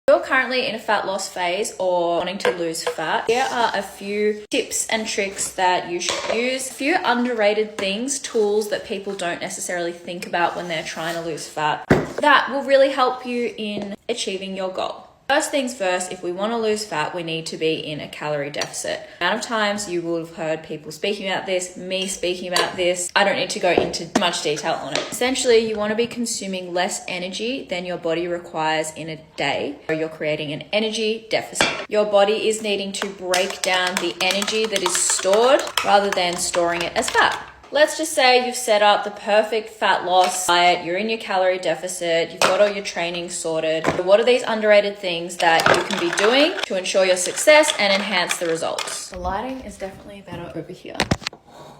If you're currently in a fat loss phase or wanting to lose fat, here are a few tips and tricks that you should use. A few underrated things, tools that people don't necessarily think about when they're trying to lose fat that will really help you in achieving your goal. First things first, if we want to lose fat, we need to be in a calorie deficit. The amount of times you will have heard people speaking about this, me speaking about this, I don't need to go into much detail on it. Essentially, you want to be consuming less energy than your body requires in a day. So you're creating an energy deficit. Your body is needing to break down the energy that is stored rather than storing it as fat. Let's just say you've set up the perfect fat loss diet, you're in your calorie deficit, you've got all your training sorted. What are these underrated things that you can be doing to ensure your success and enhance the results? The lighting is definitely better over here.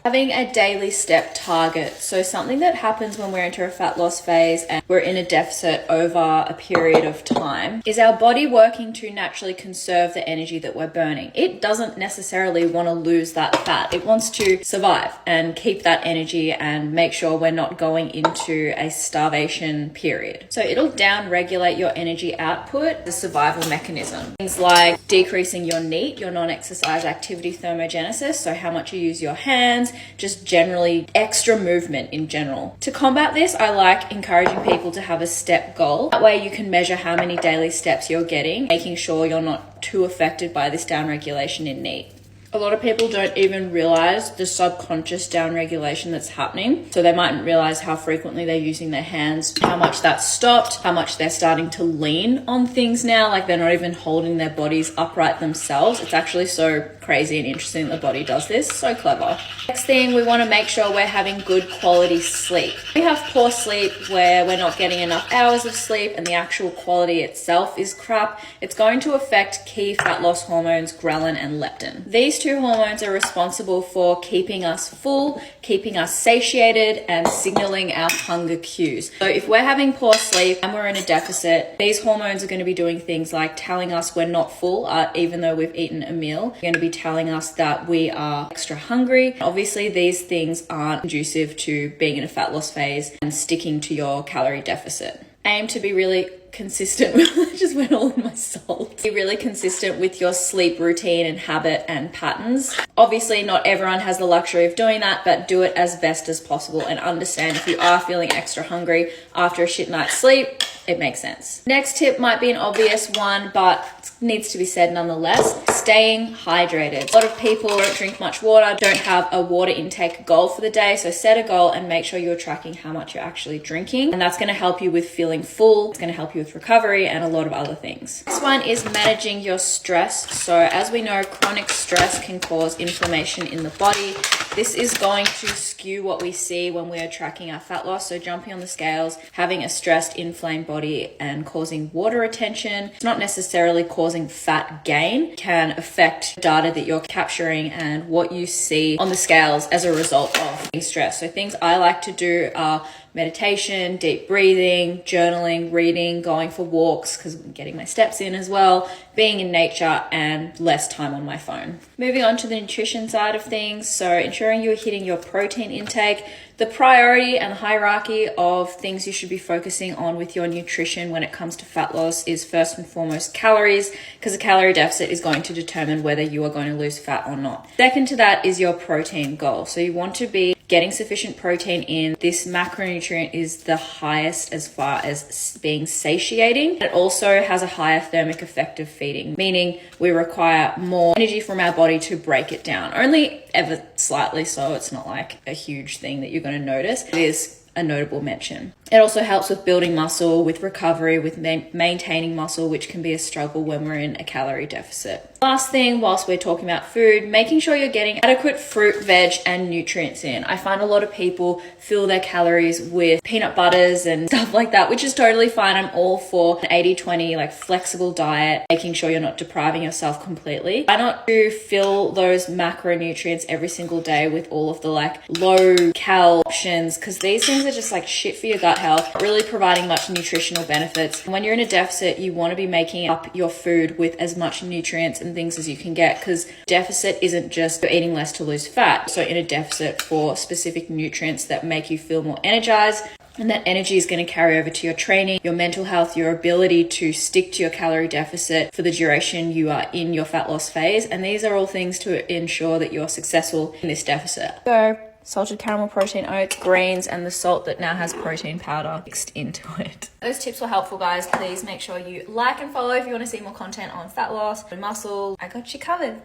Having a daily step target. So something that happens when we're into a fat loss phase and we're in a deficit over a period of time is our body working to naturally conserve the energy that we're burning. It doesn't necessarily want to lose that fat. It wants to survive and keep that energy and make sure we're not going into a starvation period. So it'll down regulate your energy output, the survival mechanism. Things like decreasing your NEAT, your non-exercise activity thermogenesis, so how much you use your hands, just generally extra movement in general. To combat this, I like encouraging people to have a step goal. That way you can measure how many daily steps you're getting, making sure you're not too affected by this downregulation in NEAT. A lot of people don't even realize the subconscious downregulation that's happening. So they mightn't realize how frequently they're using their hands, how much that's stopped, how much they're starting to lean on things now, like they're not even holding their bodies upright themselves. It's actually so crazy and interesting that the body does this. So clever. Next thing, we want to make sure we're having good quality sleep. We have poor sleep where we're not getting enough hours of sleep and the actual quality itself is crap. It's going to affect key fat loss hormones, ghrelin and leptin. These two hormones are responsible for keeping us full, keeping us satiated, and signaling our hunger cues. So if we're having poor sleep and we're in a deficit, these hormones are going to be doing things like telling us we're not full, even though we've eaten a meal. They're going to be telling us that we are extra hungry. Obviously, these things aren't conducive to being in a fat loss phase and sticking to your calorie deficit. Aim to be really consistent with just went all in my salt. Be really consistent with your sleep routine and habit and patterns. Obviously, not everyone has the luxury of doing that, but do it as best as possible and understand if you are feeling extra hungry after a shit night's sleep, it makes sense. Next tip might be an obvious one, but needs to be said nonetheless. Staying hydrated. A lot of people don't drink much water, don't have a water intake goal for the day, so set a goal and make sure you're tracking how much you're actually drinking, and that's going to help you with feeling full. It's going to help you with recovery and a lot of other things. Next one is managing your stress. So as we know, chronic stress can cause inflammation in the body. This is going to skew what we see when we are tracking our fat loss. So jumping on the scales, having a stressed, inflamed body and causing water retention, it's not necessarily causing fat gain, can affect data that you're capturing and what you see on the scales as a result of being stressed. So things I like to do are meditation, deep breathing, journaling, reading, going for walks because I'm getting my steps in as well, being in nature, and less time on my phone. Moving on to the nutrition side of things, so ensuring you're hitting your protein intake. The priority and hierarchy of things you should be focusing on with your nutrition when it comes to fat loss is first and foremost calories, because a calorie deficit is going to determine whether you are going to lose fat or not. Second to that is your protein goal. So you want to be getting sufficient protein in. This macronutrient is the highest as far as being satiating. It also has a higher thermic effect of feeding, meaning we require more energy from our body to break it down. Only ever slightly so. It's not like a huge thing that you're going to notice. It is a notable mention. It also helps with building muscle, with recovery, with maintaining muscle, which can be a struggle when we're in a calorie deficit. Last thing, whilst we're talking about food, making sure you're getting adequate fruit, veg, and nutrients in. I find a lot of people fill their calories with peanut butters and stuff like that, which is totally fine. I'm all for an 80-20 like flexible diet, making sure you're not depriving yourself completely. Try not to fill those macronutrients every single day with all of the like low cal options, because these things are just like shit for your gut health, really providing much nutritional benefits. When you're in a deficit, you want to be making up your food with as much nutrients and things as you can get, because deficit isn't just you're eating less to lose fat. So in a deficit for specific nutrients that make you feel more energized, And that energy is going to carry over to your training, your mental health, your ability to stick to your calorie deficit for the duration you are in your fat loss phase. And these are all things to ensure that you're successful in this deficit. So, salted caramel protein oats, greens, and the salt that now has protein powder mixed into it. Those tips were helpful, guys. Please make sure you like and follow if you want to see more content on fat loss and muscle. I got you covered.